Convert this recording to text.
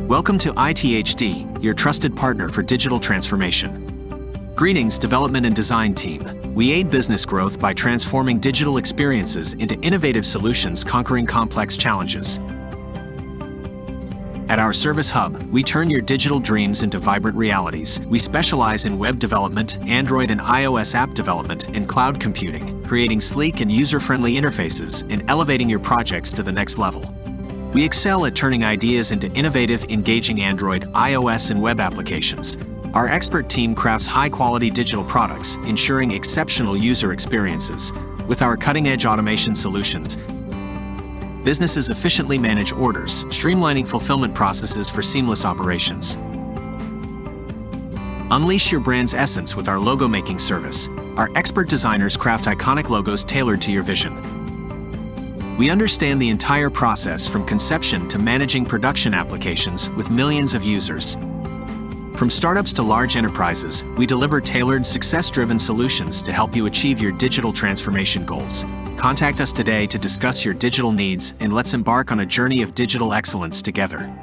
Welcome to ITHD, your trusted partner for digital transformation. Greetings, development and design team. We aid business growth by transforming digital experiences into innovative solutions conquering complex challenges. At our service hub, we turn your digital dreams into vibrant realities. We specialize in web development, Android and iOS app development, and cloud computing, creating sleek and user-friendly interfaces and elevating your projects to the next level. We excel at turning ideas into innovative, engaging Android, iOS, and web applications. Our expert team crafts high-quality digital products, ensuring exceptional user experiences. With our cutting-edge automation solutions, businesses efficiently manage orders, streamlining fulfillment processes for seamless operations. Unleash your brand's essence with our logo-making service. Our expert designers craft iconic logos tailored to your vision. We understand the entire process from conception to managing production applications with millions of users. From startups to large enterprises, we deliver tailored, success-driven solutions to help you achieve your digital transformation goals. Contact us today to discuss your digital needs, and let's embark on a journey of digital excellence together.